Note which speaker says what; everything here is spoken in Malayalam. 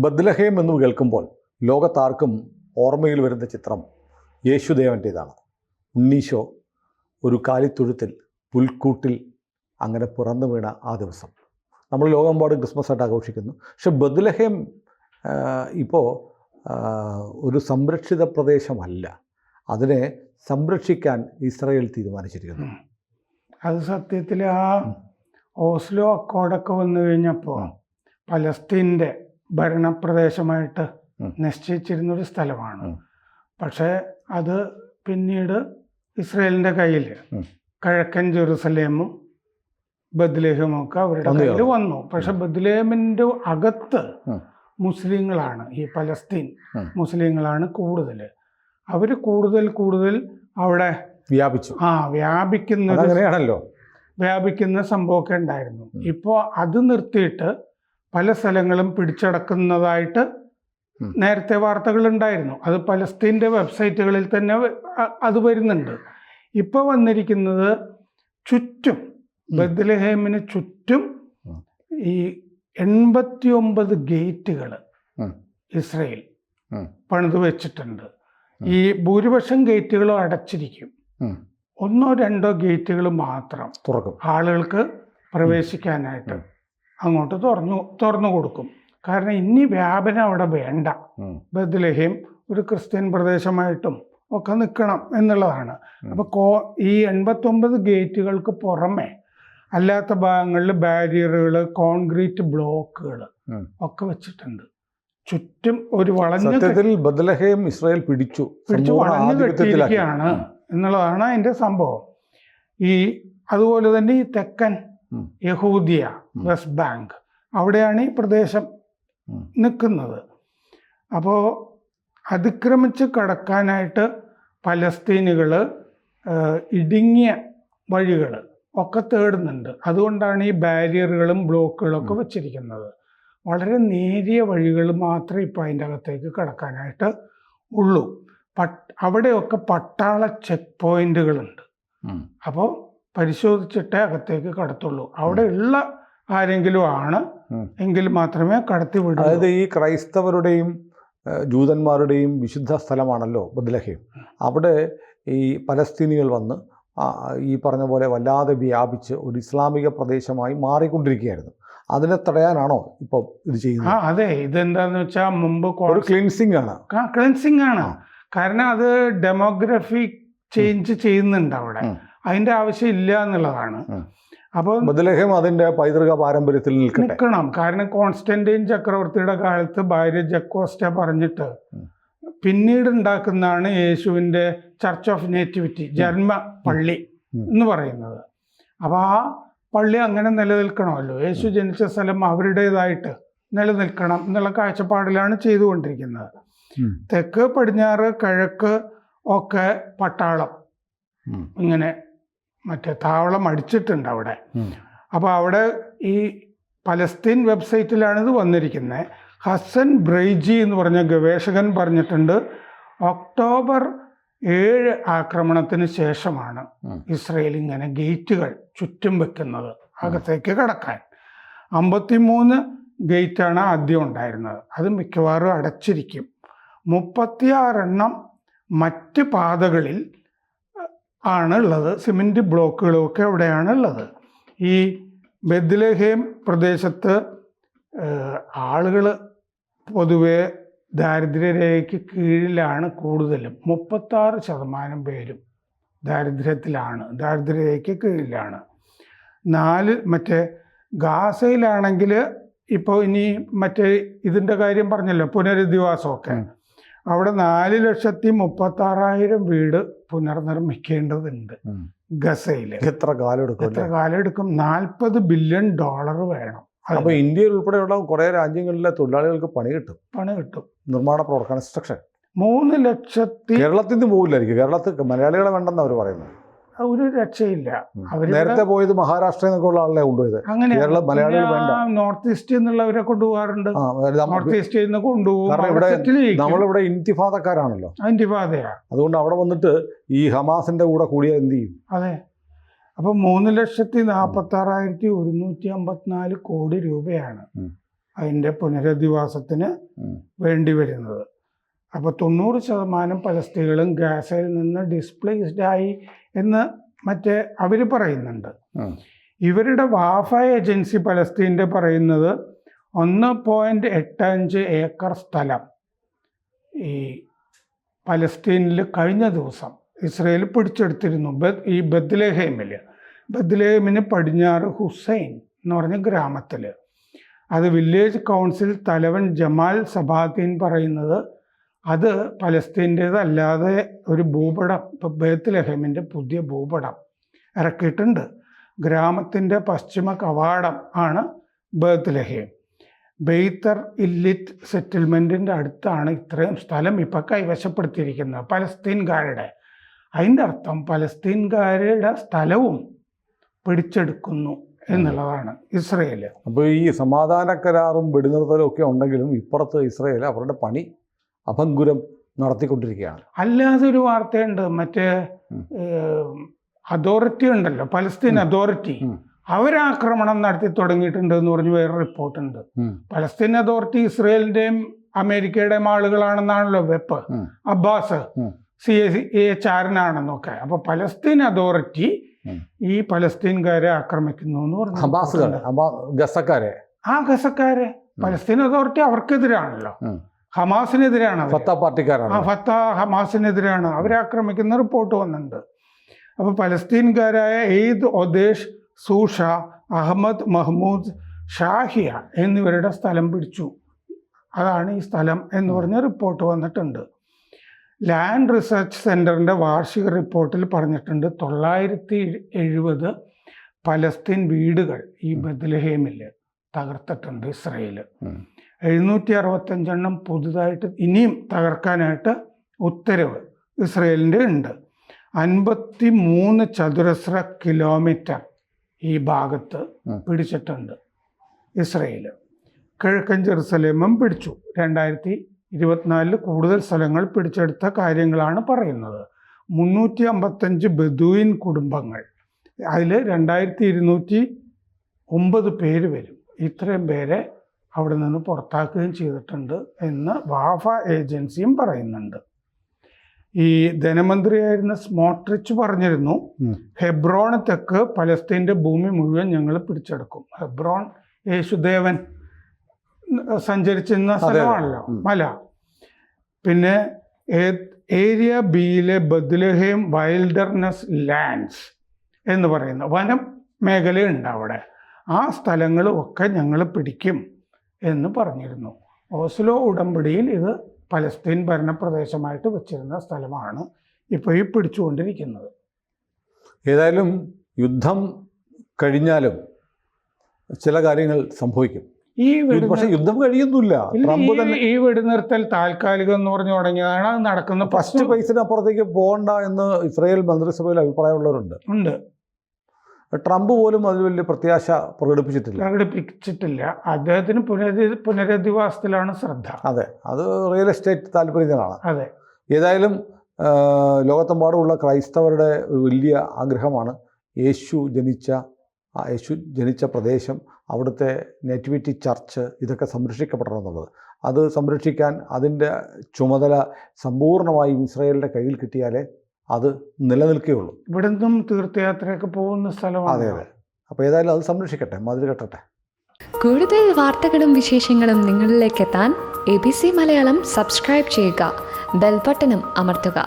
Speaker 1: ബത്ലഹേം എന്ന് കേൾക്കുമ്പോൾ ലോകത്താർക്കും ഓർമ്മയിൽ വരുന്ന ചിത്രം യേശുദേവൻ്റേതാണ്. ഉണ്ണീശോ ഒരു കാലിത്തൊഴുത്തിൽ പുൽക്കൂട്ടിൽ അങ്ങനെ പിറന്നു വീണ ആ ദിവസം നമ്മൾ ലോകമെമ്പാടും ക്രിസ്മസ് ആയിട്ട് ആഘോഷിക്കുന്നു. പക്ഷെ ബത്ലഹേം ഇപ്പോൾ ഒരു സംരക്ഷിത പ്രദേശമല്ല. അതിനെ സംരക്ഷിക്കാൻ ഇസ്രായേൽ തീരുമാനിച്ചിരിക്കുന്നു.
Speaker 2: അത് സത്യത്തിൽ ആ ഓസ്ലോ അക്കോർഡൊക്കെ വന്നു കഴിഞ്ഞപ്പോൾ പലസ്തീൻ്റെ ഭരണപ്രദേശമായിട്ട് നിശ്ചയിച്ചിരുന്നൊരു സ്ഥലമാണ്. പക്ഷേ അത് പിന്നീട് ഇസ്രായേലിൻ്റെ കയ്യിൽ കിഴക്കൻ ജെറുസലേമും ബത്ലഹേമും ഒക്കെ അവരുടെ കയ്യിൽ വന്നു. പക്ഷെ ബത്ലഹേമിൻ്റെ അകത്ത് മുസ്ലിങ്ങളാണ്, ഈ പലസ്തീൻ മുസ്ലിങ്ങളാണ് കൂടുതൽ. അവർ കൂടുതൽ അവിടെ
Speaker 1: വ്യാപിച്ചു.
Speaker 2: വ്യാപിക്കുന്ന സംഭവമൊക്കെ ഉണ്ടായിരുന്നു. ഇപ്പോൾ അത് നിർത്തിയിട്ട് പല സ്ഥലങ്ങളും പിടിച്ചടക്കുന്നതായിട്ട് നേരത്തെ വാർത്തകൾ ഉണ്ടായിരുന്നു. അത് പലസ്തീൻ്റെ വെബ്സൈറ്റുകളിൽ തന്നെ അത് വരുന്നുണ്ട്. ഇപ്പോൾ വന്നിരിക്കുന്നത് ചുറ്റും ബത്ലഹേമിന് ചുറ്റും ഈ 89 ഗേറ്റുകൾ ഇസ്രായേൽ പണിത് വെച്ചിട്ടുണ്ട്. ഈ ഭൂരിപക്ഷം ഗേറ്റുകളും അടച്ചിരിക്കും. 1-2 ഗേറ്റുകൾ മാത്രം തുറക്കും, ആളുകൾക്ക് പ്രവേശിക്കാനായിട്ട് അങ്ങോട്ട് തുറന്നു കൊടുക്കും. കാരണം ഇനി വ്യാപനം അവിടെ വേണ്ട. ബത്ലഹേം ഒരു ക്രിസ്ത്യൻ പ്രദേശമായിട്ടും ഒക്കെ നിൽക്കണം എന്നുള്ളതാണ്. അപ്പോൾ ഈ 89 ഗേറ്റുകൾക്ക് പുറമെ അല്ലാത്ത ഭാഗങ്ങളിൽ ബാരിയറുകൾ, കോൺക്രീറ്റ് ബ്ലോക്കുകൾ ഒക്കെ വെച്ചിട്ടുണ്ട്. ചുറ്റും ഒരു
Speaker 1: ബത്ലഹേം ഇസ്രായേൽ പിടിച്ചു
Speaker 2: വളഞ്ഞു കെട്ടിയിരിക്കുകയാണ് എന്നുള്ളതാണ് അതിൻ്റെ സംഭവം. അതുപോലെ തന്നെ ഈ തെക്കൻ യഹൂദിയ, വെസ്റ്റ് ബാങ്ക്, അവിടെയാണ് ഈ പ്രദേശം നിൽക്കുന്നത്. അപ്പോൾ അതിക്രമിച്ച് കടക്കാനായിട്ട് പലസ്തീനുകൾ ഇടുങ്ങിയ വഴികൾ ഒക്കെ തേടുന്നുണ്ട്. അതുകൊണ്ടാണ് ഈ ബാരിയറുകളും ബ്ലോക്കുകളും ഒക്കെ വെച്ചിരിക്കുന്നത്. വളരെ നേരിയ വഴികൾ മാത്രമേ ഇപ്പോൾ അതിൻ്റെ അകത്തേക്ക് കടക്കാനായിട്ട് ഉള്ളൂ. അവിടെയൊക്കെ പട്ടാള ചെക്ക് പോയിന്റുകളുണ്ട്. അപ്പോൾ പരിശോധിച്ചിട്ടേ അകത്തേക്ക് കടത്തുള്ളൂ. അവിടെ ഉള്ള ആരെങ്കിലും ആണ് എങ്കിൽ മാത്രമേ കടത്തി വിടൂ.
Speaker 1: അതായത് ഈ ക്രൈസ്തവരുടെയും ജൂതന്മാരുടെയും വിശുദ്ധ സ്ഥലമാണല്ലോ ബത്ലഹേം. അവിടെ ഈ പലസ്തീനികൾ വന്ന് ഈ പറഞ്ഞ പോലെ വല്ലാതെ വ്യാപിച്ച് ഒരു ഇസ്ലാമിക പ്രദേശമായി മാറിക്കൊണ്ടിരിക്കുകയായിരുന്നു. അതിനെ തടയാനാണോ ഇപ്പോൾ ഇത് ചെയ്യുന്നത്?
Speaker 2: അതെ, ഇതെന്താന്ന് വെച്ചാൽ മുമ്പ്
Speaker 1: ഒരു ക്ലീൻസിങ് ആണ്.
Speaker 2: കാരണം അത് ഡെമോഗ്രഫി ചേഞ്ച് ചെയ്യുന്നുണ്ട് അവിടെ. അതിൻ്റെ ആവശ്യം ഇല്ല എന്നുള്ളതാണ്. അപ്പോൾ
Speaker 1: ബത്ലഹേം അതിൻ്റെ പൈതൃക പാരമ്പര്യത്തിൽ നിൽക്കണം.
Speaker 2: കാരണം കോൺസ്റ്റന്റൈൻ ചക്രവർത്തിയുടെ കാലത്ത് ഭാര്യ ജക്കോസ്റ്റ പറഞ്ഞിട്ട് പിന്നീട് ഉണ്ടാക്കുന്നതാണ് യേശുവിൻ്റെ ചർച്ച് ഓഫ് നേറ്റിവിറ്റി, ജന്മ പള്ളി എന്ന് പറയുന്നത്. അപ്പോൾ ആ പള്ളി അങ്ങനെ നിലനിൽക്കണമല്ലോ. യേശു ജനിച്ച സ്ഥലം അവരുടേതായിട്ട് നിലനിൽക്കണം എന്നുള്ള കാഴ്ചപ്പാടിലാണ് ചെയ്തുകൊണ്ടിരിക്കുന്നത്. തെക്ക്, പടിഞ്ഞാറ്, കിഴക്ക് ഒക്കെ പട്ടാളം ഇങ്ങനെ താവളം അടിച്ചിട്ടുണ്ട് അവിടെ. അപ്പോൾ അവിടെ ഈ പലസ്തീൻ വെബ്സൈറ്റിലാണ് ഇത് വന്നിരിക്കുന്നത്. ഹസൻ ബ്രൈജി എന്ന് പറഞ്ഞ ഗവേഷകൻ പറഞ്ഞിട്ടുണ്ട്, ഒക്ടോബർ 7 ആക്രമണത്തിന് ശേഷമാണ് ഇസ്രായേൽ ഇങ്ങനെ ഗേറ്റുകൾ ചുറ്റും വെക്കുന്നത് അകത്തേക്ക് കടക്കാൻ. 53 ഗേറ്റാണ് ആദ്യം ഉണ്ടായിരുന്നത്. അത് മിക്കവാറും അടച്ചിരിക്കും. 36 മറ്റ് പാതകളിൽ ആണ് ഉള്ളത്. സിമെൻറ്റ് ബ്ലോക്കുകളൊക്കെ അവിടെയാണ് ഉള്ളത്. ഈ ബത്ലഹേം പ്രദേശത്ത് ആളുകൾ പൊതുവെ ദാരിദ്ര്യരേഖയ്ക്ക് കീഴിലാണ് കൂടുതലും. 36% പേരും ദാരിദ്ര്യരേഖയ്ക്ക് കീഴിലാണ്. മറ്റേ ഗാസയിലാണെങ്കിൽ ഇപ്പോൾ ഇനി ഇതിൻ്റെ കാര്യം പറഞ്ഞല്ലോ, പുനരധിവാസമൊക്കെ, അവിടെ 4,36,000 വീട് പുനർനിർമ്മിക്കേണ്ടതുണ്ട് ഗസയിൽ.
Speaker 1: എത്ര കാലം എടുക്കും?
Speaker 2: $40 ബില്യൺ വേണം.
Speaker 1: അപ്പോൾ ഇന്ത്യയിൽ ഉൾപ്പെടെയുള്ള കുറേ രാജ്യങ്ങളിലെ തൊഴിലാളികൾക്ക് പണി കിട്ടും. നിർമ്മാണ പ്രവർത്തന കൺസ്ട്രക്ഷൻ
Speaker 2: 3 ലക്ഷത്തി
Speaker 1: കേരളത്തിൽ നിന്ന് പോകില്ലായിരിക്കും. കേരളത്തിൽ മലയാളികളെ വേണ്ടെന്ന് അവർ പറയുന്നത്.
Speaker 2: ഒരു രക്ഷയില്ല.
Speaker 1: നേരത്തെ പോയത് മഹാരാഷ്ട്രയിൽ നിന്നൊക്കെ ഉള്ള ആളെ കൊണ്ടുപോയത്.
Speaker 2: അങ്ങനെ
Speaker 1: മലയാളികൾ വേണ്ട.
Speaker 2: നോർത്ത് ഈസ്റ്റ് എന്നുള്ളവരെ കൊണ്ടുപോകാറുണ്ട്. നോർത്ത് ഈസ്റ്റിൽ നിന്ന് കൊണ്ടുപോകും.
Speaker 1: നമ്മളിവിടെ ഇന്തിഫാദക്കാരാണല്ലോ.
Speaker 2: ഇന്തിഫാദയാ.
Speaker 1: അതുകൊണ്ട് അവിടെ വന്നിട്ട് ഈ ഹമാസിന്റെ കൂടെ കൂടിയാൽ എന്ത് ചെയ്യും?
Speaker 2: അതെ. അപ്പോൾ 3,46,154 കോടി രൂപയാണ് അതിൻ്റെ പുനരധിവാസത്തിന് വേണ്ടി വരുന്നത്. അപ്പോൾ 90% പലസ്തീനുകളും ഗാസയിൽ നിന്ന് ഡിസ്പ്ലേസ്ഡ് ആയി എന്ന് അവർ പറയുന്നുണ്ട്. ഇവരുടെ വാഫ ഏജൻസി പലസ്തീൻ്റെ പറയുന്നത് 1.85 ഏക്കർ സ്ഥലം ഈ പലസ്തീനിൽ കഴിഞ്ഞ ദിവസം ഇസ്രയേൽ പിടിച്ചെടുത്തിരുന്നു. ഈ ബത്ലഹേമിന് പടിഞ്ഞാറ് ഹുസൈൻ എന്ന് പറഞ്ഞ ഗ്രാമത്തിൽ. അത് വില്ലേജ് കൗൺസിൽ തലവൻ ജമാൽ സബാത്തീൻ പറയുന്നത് അത് പലസ്തീൻ്റേതല്ലാതെ ഒരു ഭൂപടം, ഇപ്പോൾ ബത്ലഹേമിൻ്റെ പുതിയ ഭൂപടം ഇറക്കിയിട്ടുണ്ട്. ഗ്രാമത്തിൻ്റെ പശ്ചിമ കവാടം ആണ് ബത്ലഹേം. ബെയ്ത്തർ ഇല്ലിറ്റ് സെറ്റിൽമെൻറ്റിൻ്റെ അടുത്താണ് ഇത്രയും സ്ഥലം ഇപ്പോൾ കൈവശപ്പെടുത്തിയിരിക്കുന്നത് പലസ്തീൻകാരുടെ. അതിൻ്റെ അർത്ഥം പലസ്തീൻകാരുടെ സ്ഥലവും പിടിച്ചെടുക്കുന്നു എന്നുള്ളതാണ് ഇസ്രയേൽ.
Speaker 1: അപ്പോൾ ഈ സമാധാന കരാറും വെടിനിർത്തലും ഒക്കെ ഉണ്ടെങ്കിലും ഇപ്പുറത്ത് ഇസ്രയേൽ അവരുടെ പണി അഭംഗുരം നടത്തിക്കൊണ്ടിരിക്കുകയാണ്.
Speaker 2: അല്ലാതെ ഒരു വാർത്തയുണ്ട്, അതോറിറ്റി ഉണ്ടല്ലോ, പലസ്തീൻ അതോറിറ്റി, അവരാക്രമണം നടത്തി തുടങ്ങിയിട്ടുണ്ട് എന്ന് പറഞ്ഞ് വേറെ റിപ്പോർട്ടുണ്ട്. പലസ്തീൻ അതോറിറ്റി ഇസ്രയേലിന്റെയും അമേരിക്കയുടെയും ആളുകളാണെന്നാണല്ലോ വെപ്പ്. അബ്ബാസ് ചാരനാണെന്നൊക്കെ. അപ്പൊ പലസ്തീൻ അതോറിറ്റി ഈ പലസ്തീൻകാരെ ആക്രമിക്കുന്നു എന്ന് പറഞ്ഞു.
Speaker 1: ഗസക്കാരെ
Speaker 2: പലസ്തീൻ അതോറിറ്റി അവർക്കെതിരാണല്ലോ, ഹമാസിനെതിരാണ്, ഫത്ത ഹമാസിനെതിരാണ്, അവരെ ആക്രമിക്കുന്ന റിപ്പോർട്ട് വന്നിട്ടുണ്ട്. അപ്പൊ പലസ്തീൻകാരായ എയ്ദ് ഒദേശ്, സൂഷ, അഹമ്മദ് മഹ്മൂദ് ഷാഹിയ എന്നിവരുടെ സ്ഥലം പിടിച്ചു. അതാണ് ഈ സ്ഥലം എന്ന് പറഞ്ഞ റിപ്പോർട്ട് വന്നിട്ടുണ്ട്. ലാൻഡ് റിസർച്ച് സെൻറ്ററിൻ്റെ വാർഷിക റിപ്പോർട്ടിൽ പറഞ്ഞിട്ടുണ്ട് 970 പലസ്തീൻ വീടുകൾ ഈ ബത്ലഹേമിൽ തകർത്തിട്ടുണ്ട് ഇസ്രയേൽ. 765 പുതുതായിട്ട് ഇനിയും തകർക്കാനായിട്ട് ഉത്തരവ് ഇസ്രയേലിൻ്റെ ഉണ്ട്. 53 ചതുരശ്ര കിലോമീറ്റർ ഈ ഭാഗത്ത് പിടിച്ചിട്ടുണ്ട് ഇസ്രയേൽ. കിഴക്കൻ ജെറുസലേമും പിടിച്ചു. 2024 കൂടുതൽ സ്ഥലങ്ങൾ പിടിച്ചെടുത്ത കാര്യങ്ങളാണ് പറയുന്നത്. 355 ബദൂയിൻ കുടുംബങ്ങൾ, അതിൽ 2209 പേര് വരും. ഇത്രയും പേരെ അവിടെ നിന്ന് പുറത്താക്കുകയും ചെയ്തിട്ടുണ്ട് എന്ന് വാഫ ഏജൻസിയും പറയുന്നുണ്ട്. ഈ ധനമന്ത്രിയായിരുന്ന സ്മോട്രിച്ച് പറഞ്ഞിരുന്നു, ഹെബ്രോണ് തെക്ക് പലസ്തീൻ്റെ ഭൂമി മുഴുവൻ ഞങ്ങൾ പിടിച്ചെടുക്കും. ഹെബ്രോൺ യേശുദേവൻ സഞ്ചരിച്ചിരുന്ന സ്ഥലമാണല്ലോ, മല. പിന്നെ ഏരിയ ബിയിലെ ബത്ലഹേം വൈൽഡർനെസ് ലാൻഡ്സ് എന്ന് പറയുന്ന വനം മേഖലയുണ്ട് അവിടെ. ആ സ്ഥലങ്ങളും ഒക്കെ ഞങ്ങൾ പിടിക്കും എന്ന് പറഞ്ഞിരുന്നു. ഓസ്ലോ ഉടമ്പടിയിൽ ഇത് പലസ്തീൻ ഭരണപ്രദേശമായിട്ട് വെച്ചിരുന്ന സ്ഥലമാണ് ഇപ്പോൾ ഈ പിടിച്ചുകൊണ്ടിരിക്കുന്നത്.
Speaker 1: ഏതായാലും യുദ്ധം കഴിഞ്ഞാലും ചില കാര്യങ്ങൾ സംഭവിക്കും. പക്ഷേ യുദ്ധം കഴിയുന്നില്ല.
Speaker 2: ഈ വെടിനിർത്തൽ താൽക്കാലികം എന്ന് പറഞ്ഞു തുടങ്ങിയതാണ്. അത് നടക്കുന്ന
Speaker 1: ഫസ്റ്റ് പൈസന് അപ്പുറത്തേക്ക് പോകണ്ട എന്ന് ഇസ്രായേൽ മന്ത്രിസഭയിൽ അഭിപ്രായമുള്ളവരുണ്ട്. ട്രംപ് പോലും അതിൽ വലിയ പ്രത്യാശ പ്രകടിപ്പിച്ചിട്ടില്ല.
Speaker 2: അദ്ദേഹത്തിന് പുനരധിവാസത്തിലാണ് ശ്രദ്ധ.
Speaker 1: അതെ, അത് റിയൽ എസ്റ്റേറ്റ് താല്പര്യത്തിനാണ്.
Speaker 2: അതെ.
Speaker 1: ഏതായാലും ലോകത്തെമ്പാടുമുള്ള ക്രൈസ്തവരുടെ ഒരു വലിയ ആഗ്രഹമാണ് യേശു ജനിച്ച പ്രദേശം, അവിടുത്തെ നേറ്റിവിറ്റി ചർച്ച് ഇതൊക്കെ സംരക്ഷിക്കപ്പെടണം എന്നുള്ളത്. അത് സംരക്ഷിക്കാൻ അതിൻ്റെ ചുമതല സമ്പൂർണ്ണമായും ഇസ്രായേലിൻ്റെ കയ്യിൽ കിട്ടിയാലേ അത് നിലനിൽക്കുകയുള്ളൂ.
Speaker 2: ഇവിടെ നിന്നും തീർത്ഥയാത്രയൊക്കെ പോകുന്ന സ്ഥലമാണ്.
Speaker 1: അതെ അതെ. അപ്പോൾ ഏതായാലും അത് സംരക്ഷിക്കട്ടെ, മതിൽ കെട്ടട്ടെ.
Speaker 3: കൂടുതൽ വാർത്തകളും വിശേഷങ്ങളും നിങ്ങളിലേക്ക് എത്താൻ ABC മലയാളം സബ്സ്ക്രൈബ് ചെയ്യുക, ബെൽ ബട്ടണും അമർത്തുക.